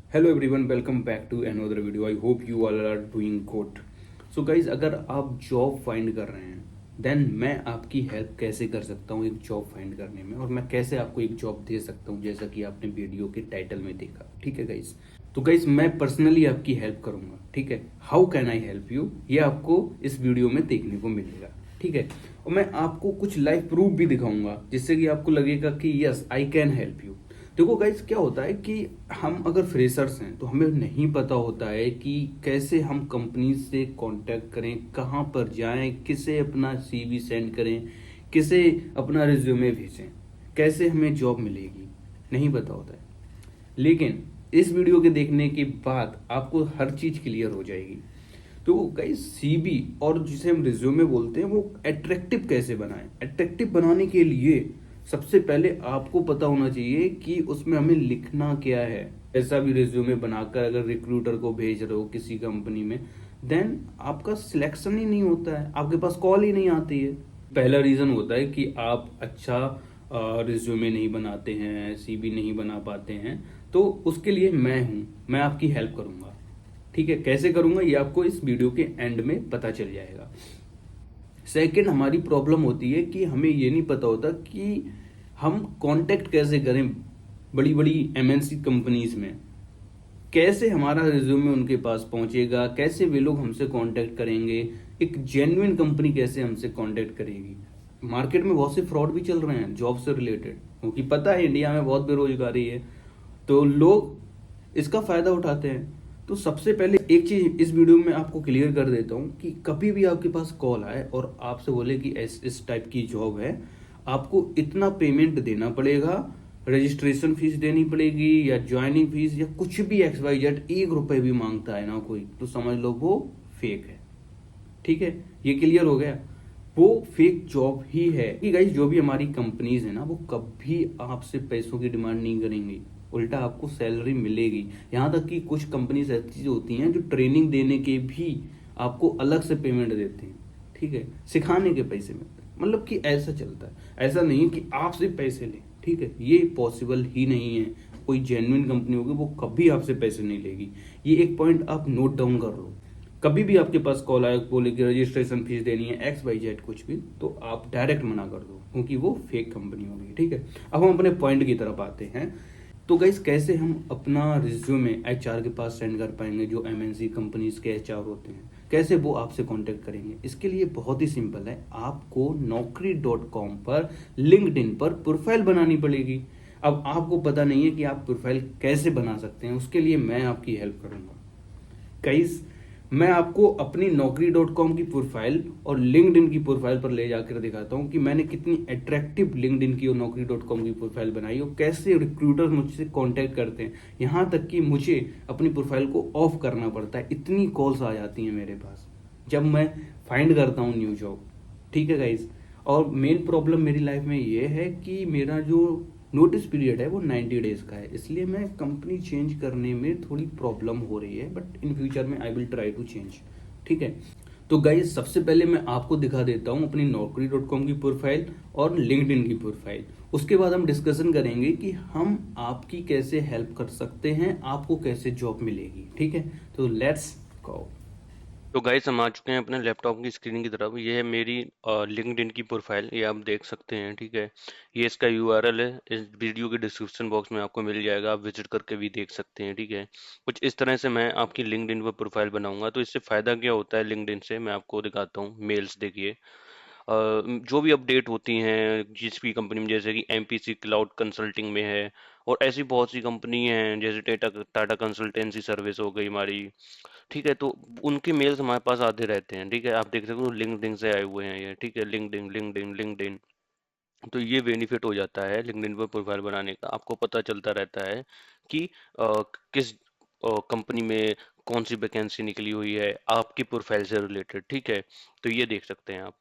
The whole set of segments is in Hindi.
Hello everyone, welcome back to another video. I hope you all are doing good. So guys, अगर आप जॉब फाइंड कर रहे हैं देन मैं आपकी हेल्प कैसे कर सकता हूँ एक जॉब फाइंड करने में, और मैं कैसे आपको एक जॉब दे सकता हूँ जैसा कि आपने वीडियो के टाइटल में देखा। ठीक है गाइज, तो गाइज मैं पर्सनली आपकी हेल्प करूंगा। ठीक है, how can I help you, ये आपको इस वीडियो में देखने को मिलेगा। ठीक है, और मैं आपको कुछ लाइव प्रूफ भी दिखाऊंगा जिससे कि आपको लगेगा कि yes I can help you. देखो गाइस, क्या होता है कि हम अगर फ्रेशर्स हैं तो हमें नहीं पता होता है कि कैसे हम कंपनी से कांटेक्ट करें, कहाँ पर जाएं, किसे अपना सीवी सेंड करें, किसे अपना रिज्यूमे भेजें, कैसे हमें जॉब मिलेगी, नहीं पता होता है। लेकिन इस वीडियो के देखने के बाद आपको हर चीज क्लियर हो जाएगी। तो गाइस, सीवी और जिसे हम रिज्यूमे बोलते हैं वो अट्रैक्टिव कैसे बनाएं। अट्रैक्टिव बनाने के लिए सबसे पहले आपको पता होना चाहिए कि उसमें हमें लिखना क्या है। ऐसा भी रिज्यूमे बनाकर अगर रिक्रूटर को भेज रहे हो किसी कंपनी में, देन आपका सिलेक्शन ही नहीं होता है, आपके पास कॉल ही नहीं आती है। पहला रीजन होता है कि आप अच्छा रिज्यूमे नहीं बनाते हैं, सीवी नहीं बना पाते हैं। तो उसके लिए मैं हूं, मैं आपकी हेल्प करूंगा। ठीक है, कैसे करूंगा ये आपको इस वीडियो के एंड में पता चल जाएगा। सेकंड, हमारी प्रॉब्लम होती है कि हमें ये नहीं पता होता कि हम कांटेक्ट कैसे करें बड़ी बड़ी एमएनसी कंपनीज में। कैसे हमारा रिज्यूमे उनके पास पहुंचेगा, कैसे वे लोग हमसे कांटेक्ट करेंगे, एक जेन्युइन कंपनी कैसे हमसे कांटेक्ट करेगी। मार्केट में बहुत से फ्रॉड भी चल रहे हैं जॉब से रिलेटेड, क्योंकि पता है इंडिया में बहुत बेरोजगारी है, तो लोग इसका फायदा उठाते हैं। तो सबसे पहले एक चीज इस वीडियो में आपको क्लियर कर देता हूं कि कभी भी आपके पास कॉल आए और आपसे बोले कि इस टाइप की जॉब है, आपको इतना पेमेंट देना पड़ेगा, रजिस्ट्रेशन फीस देनी पड़ेगी या ज्वाइनिंग फीस या कुछ भी एक्स वाई जेड, 1 रुपए भी मांगता है ना कोई, तो समझ लो वो फेक है। ठीक है, ये क्लियर हो गया। वो फेक जॉब ही है कि गाइस, जो भी हमारी कंपनीज है ना वो कभी आपसे पैसों की डिमांड नहीं करेंगी, उल्टा आपको सैलरी मिलेगी। यहां तक कि कुछ कंपनीज ऐसी होती हैं जो ट्रेनिंग देने के भी आपको अलग से पेमेंट देते हैं। ठीक है, सिखाने के पैसे में, मतलब कि ऐसा चलता है। ऐसा नहीं कि आप सिर्फ पैसे लें। ठीक है, ये पॉसिबल ही नहीं है। कोई जेन्युइन कंपनी होगी वो कभी आपसे पैसे नहीं लेगी। ये एक पॉइंट आप नोट डाउन कर लो। कभी भी आपके पास कॉल आए, बोले कि रजिस्ट्रेशन फीस देनी है एक्स वाई जेड कुछ भी, तो आप डायरेक्ट मना कर दो, क्योंकि वो फेक कंपनी होगी। ठीक है, अब हम अपने पॉइंट की तरफ आते हैं। तो गाइस, कैसे हम अपना रिज्यूमे एचआर के पास सेंड कर पाएंगे, जो एमएनसी कंपनीज के एचआर होते हैं, कैसे वो आपसे कांटेक्ट करेंगे। इसके लिए बहुत ही सिंपल है, आपको Naukri.com पर, लिंक्डइन पर प्रोफाइल बनानी पड़ेगी। अब आपको पता नहीं है कि आप प्रोफाइल कैसे बना सकते हैं, उसके लिए मैं आपकी हेल्प करूंगा। गाइस, मैं आपको अपनी Naukri.com की प्रोफाइल और लिंक्डइन की प्रोफाइल पर ले जाकर दिखाता हूं कि मैंने कितनी अट्रैक्टिव लिंक्डइन की और Naukri.com की प्रोफाइल बनाई और कैसे रिक्रूटर मुझसे कांटेक्ट करते हैं। यहां तक कि मुझे अपनी प्रोफाइल को ऑफ करना पड़ता है, इतनी कॉल्स आ जाती हैं मेरे पास जब मैं फाइंड करता हूं न्यू जॉब। ठीक है गाइस, और मेन प्रॉब्लम मेरी लाइफ में ये है कि मेरा जो नोटिस पीरियड है वो 90 डेज का है, इसलिए मैं कंपनी चेंज करने में थोड़ी प्रॉब्लम हो रही है, बट इन फ्यूचर में I will try to change. ठीक है, तो गाइज सबसे पहले मैं आपको दिखा देता हूं अपनी Naukri.com की प्रोफाइल और लिंक्डइन की प्रोफाइल। उसके बाद हम डिस्कशन करेंगे कि हम आपकी कैसे हेल्प कर सकते हैं, आपको कैसे जॉब मिलेगी। ठीक है, तो लेट्स गो। तो गाइस हम आ चुके हैं अपने लैपटॉप की स्क्रीन की तरफ। ये है मेरी लिंक्डइन की प्रोफाइल, ये आप देख सकते हैं। ठीक है, ये इसका यूआरएल है, इस वीडियो के डिस्क्रिप्शन बॉक्स में आपको मिल जाएगा, आप विजिट करके भी देख सकते हैं। ठीक है, कुछ इस तरह से मैं आपकी लिंक्डइन पर प्रोफाइल बनाऊंगा। तो इससे फायदा क्या होता है लिंक्डइन से, मैं आपको दिखाता हूँ। मेल्स देखिए, जो भी अपडेट होती हैं जिस भी कंपनी में, जैसे कि एमपीसी क्लाउड कंसल्टिंग में है, और ऐसी बहुत सी कंपनी हैं जैसे टाटा टाटा कंसल्टेंसी सर्विस हो गई हमारी। ठीक है, तो उनके मेल्स हमारे पास आते रहते हैं। ठीक है, आप देख सकते हो लिंक्डइन से आए हुए हैं ये। ठीक है, लिंक्डइन लिंक्डइन लिंक्डइन। तो ये बेनिफिट हो जाता है लिंक्डइन पर प्रोफाइल बनाने का, आपको पता चलता रहता है कि किस कंपनी में कौन सी वैकेंसी निकली हुई है आपकी प्रोफाइल से रिलेटेड। ठीक है, तो ये देख सकते हैं आप।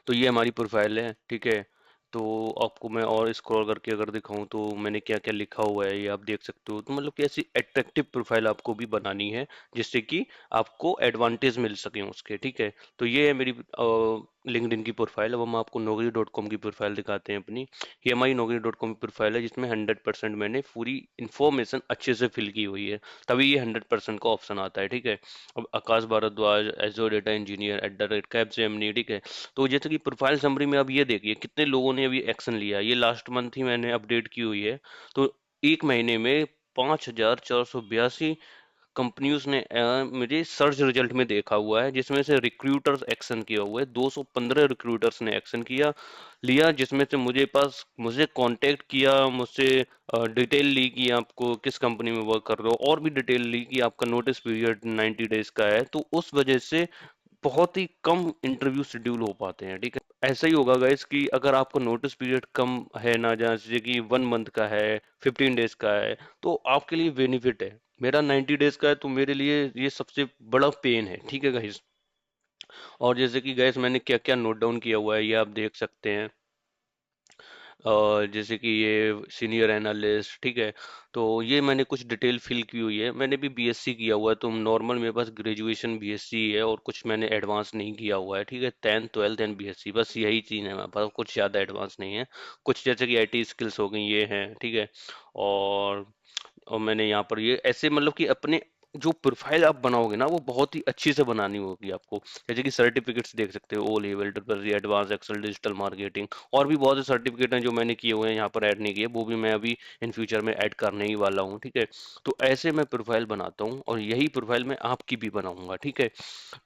तो ये हमारी प्रोफाइल है। ठीक है, तो आपको मैं और स्क्रॉल करके अगर दिखाऊं तो मैंने क्या क्या लिखा हुआ है ये आप देख सकते हो। तो मतलब कि ऐसी अट्रैक्टिव प्रोफाइल आपको भी बनानी है जिससे कि आपको एडवांटेज मिल सके उसके। ठीक है, तो ये है मेरी लिंक्डइन की प्रोफाइल। अब हम आपको naukri.com की प्रोफाइल दिखाते हैं अपनी। ये हमारी naukri.com की प्रोफाइल है जिसमें 100% मैंने पूरी इन्फॉर्मेशन अच्छे से फिल की हुई है, तभी ये 100% का ऑप्शन आता है, ठीक है। अब Akash Bharadwaj Azure data engineer @capgemini, ठीक है। तो जैसे कि प्रोफाइल समरी में अब ये देखिए कितने लोगों ने अभी एक्शन लिया है। ये लास्ट मंथ ही मैंने अपडेट की हुई है। तो एक महीने में 5,482 कंपनीज ने मुझे सर्च रिजल्ट में देखा हुआ है, जिसमें से रिक्रूटर्स एक्शन किया हुआ है। 215 रिक्रूटर्स ने एक्शन किया लिया, जिसमें से मुझे कांटेक्ट किया, मुझसे डिटेल ली कि आपको किस कंपनी में वर्क कर रहे हो, और भी डिटेल ली कि आपका नोटिस पीरियड 90 डेज का है। तो उस वजह से बहुत ही कम इंटरव्यू शेड्यूल हो पाते हैं, ठीक है। ऐसा ही होगा गाइस कि अगर आपका नोटिस पीरियड कम है ना, जैसे कि 1 मंथ का है, 15 डेज का है, तो आपके लिए बेनिफिट है। मेरा 90 डेज का है, तो मेरे लिए ये सबसे बड़ा पेन है, ठीक है गाइस। और जैसे कि गाइस मैंने क्या क्या नोट डाउन किया हुआ है ये आप देख सकते हैं। जैसे कि ये सीनियर एनालिस्ट, ठीक है। तो ये मैंने कुछ डिटेल फिल की हुई है। मैंने भी बीएससी किया हुआ है, तो नॉर्मल मेरे पास ग्रेजुएशन बीएससी है और कुछ मैंने एडवांस नहीं किया हुआ है, ठीक है। 10th 12th एंड बीएससी, बस यही चीज़ है मेरे पास, कुछ ज़्यादा एडवांस नहीं है। कुछ जैसे कि आईटी स्किल्स हो गई ये हैं, ठीक है। और और मैंने यहाँ पर ये ऐसे मतलब कि अपने जो प्रोफाइल आप बनाओगे ना वो बहुत ही अच्छी से बनानी होगी आपको। जैसे कि सर्टिफिकेट्स देख सकते हो, O level, triple advance excel, digital marketing, और भी बहुत से सर्टिफिकेट हैं जो मैंने किए हुए हैं, यहाँ पर ऐड नहीं किए, वो भी मैं अभी इन फ्यूचर में ऐड करने ही वाला हूँ, ठीक है। तो ऐसे मैं प्रोफाइल बनाता हूँ और यही प्रोफाइल मैं आपकी भी बनाऊंगा, ठीक है।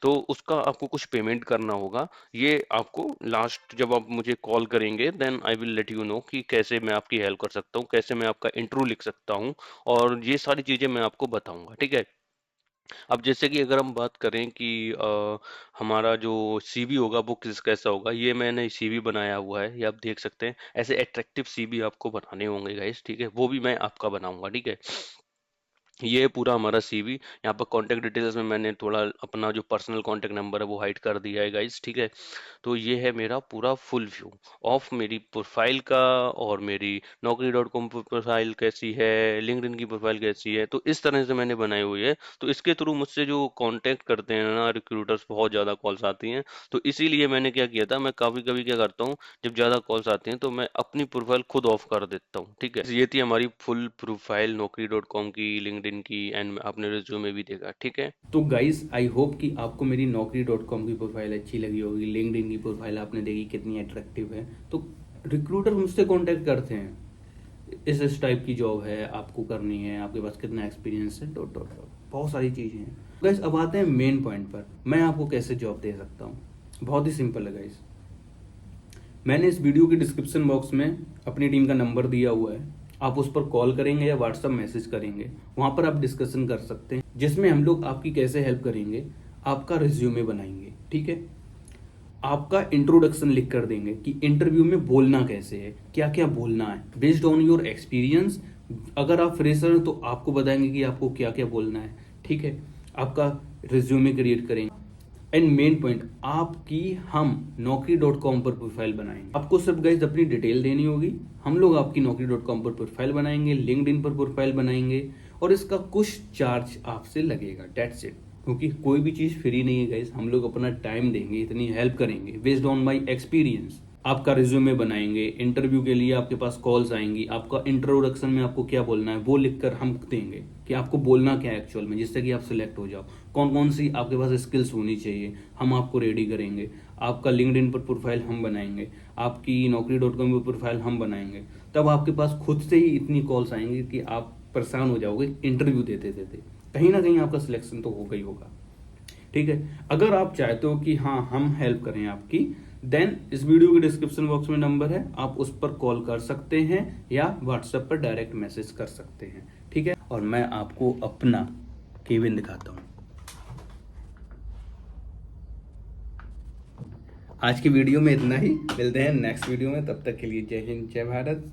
तो उसका आपको कुछ पेमेंट करना होगा। ये आपको लास्ट जब आप मुझे कॉल करेंगे then I will let you know कि कैसे मैं आपकी हेल्प कर सकता हूँ, कैसे मैं आपका इंट्रो लिख सकता हूँ, और ये सारी चीजें मैं आपको बताऊंगा, ठीक है। अब जैसे कि अगर हम बात करें कि हमारा जो सीवी होगा वो किस कैसा होगा, ये मैंने सीवी बनाया हुआ है, ये आप देख सकते हैं। ऐसे अट्रैक्टिव सीवी आपको बनाने होंगे गाइस, ठीक है, वो भी मैं आपका बनाऊंगा, ठीक है। ये है पूरा हमारा सीवी। यहाँ पर कांटेक्ट डिटेल्स में मैंने थोड़ा अपना जो पर्सनल कांटेक्ट नंबर है वो हाइड कर दिया है गाइस, ठीक है। तो ये है मेरा पूरा फुल व्यू ऑफ मेरी प्रोफाइल का, और मेरी naukri.com प्रोफाइल कैसी है, लिंक्डइन की प्रोफाइल कैसी है। तो इस तरह से मैंने बनाई हुई है। तो इसके थ्रू मुझसे जो कांटेक्ट करते हैं ना रिक्रूटर्स, बहुत ज़्यादा कॉल्स आती हैं। तो इसीलिए मैंने क्या किया था, मैं कभी कभी क्या करता हूँ, जब ज़्यादा कॉल्स आती हैं तो मैं अपनी प्रोफाइल खुद ऑफ कर देता हूँ, ठीक है। ये थी हमारी फुल प्रोफाइल naukri.com की, लिंक्डइन की, एंड आपने रिज्यूमे भी देखा, ठीक है। तो गाइस आई होप कि आपको मेरी naukri.com की प्रोफाइल अच्छी लगी होगी। लिंक्डइन की प्रोफाइल आपने देखी कितनी अट्रैक्टिव है। तो रिक्रूटर मुझसे कांटेक्ट करते हैं, इस टाइप की जॉब है आपको करनी है, आपके पास कितना एक्सपीरियंस है, डॉट डॉट डॉट, बहुत सारी चीज़ें हैं। गाइस अब आते हैं मेन पॉइंट पर, मैं आपको कैसे जॉब दे सकता हूँ। बहुत ही सिंपल है गाइस। मैंने इस वीडियो के डिस्क्रिप्शन बॉक्स में अपनी टीम का नंबर दिया हुआ है। आप उस पर कॉल करेंगे या व्हाट्सअप मैसेज करेंगे, वहां पर आप डिस्कशन कर सकते हैं, जिसमें हम लोग आपकी कैसे हेल्प करेंगे। आपका रिज्यूमे बनाएंगे, ठीक है। आपका इंट्रोडक्शन लिख कर देंगे कि इंटरव्यू में बोलना कैसे है, क्या क्या बोलना है बेस्ड ऑन योर एक्सपीरियंस। अगर आप फ्रेशर हैं तो आपको बताएंगे कि आपको क्या क्या बोलना है, ठीक है। आपका रिज्यूमे क्रिएट करेंगे। एंड मेन पॉइंट, आपकी हम naukri.com पर प्रोफाइल बनाएंगे। आपको सिर्फ गाइज अपनी डिटेल देनी होगी, हम लोग आपकी naukri.com पर प्रोफाइल बनाएंगे, लिंक्डइन पर प्रोफाइल बनाएंगे, और इसका कुछ चार्ज आपसे लगेगा, डेट्स इट। क्योंकि कोई भी चीज़ फ्री नहीं है गाइज, हम लोग अपना टाइम देंगे, इतनी हेल्प करेंगे बेस्ड ऑन माई एक्सपीरियंस। आपका रिज्यूमे बनाएंगे, इंटरव्यू के लिए आपके पास कॉल्स आएंगी, आपका इंट्रोडक्शन में आपको क्या बोलना है वो लिखकर हम देंगे कि आपको बोलना क्या है एक्चुअल में, जिससे कि आप सिलेक्ट हो जाओ। कौन कौन सी आपके पास स्किल्स होनी चाहिए हम आपको रेडी करेंगे। आपका लिंक्डइन पर प्रोफाइल हम बनाएंगे, आपकी naukri.com पर प्रोफाइल हम बनाएंगे। तब आपके पास खुद से ही इतनी कॉल्स आएंगी कि आप परेशान हो जाओगे इंटरव्यू देते देते। कहीं ना कहीं आपका सिलेक्शन तो होगा ही होगा, ठीक है। अगर आप चाहते हो कि हाँ हम हेल्प करें आपकी, देन इस वीडियो के डिस्क्रिप्शन बॉक्स में नंबर है, आप उस पर कॉल कर सकते हैं या व्हाट्सएप पर डायरेक्ट मैसेज कर सकते हैं, ठीक है। और मैं आपको अपना केबिन दिखाता हूँ। आज की वीडियो में इतना ही, मिलते हैं नेक्स्ट वीडियो में, तब तक के लिए जय हिंद जय भारत।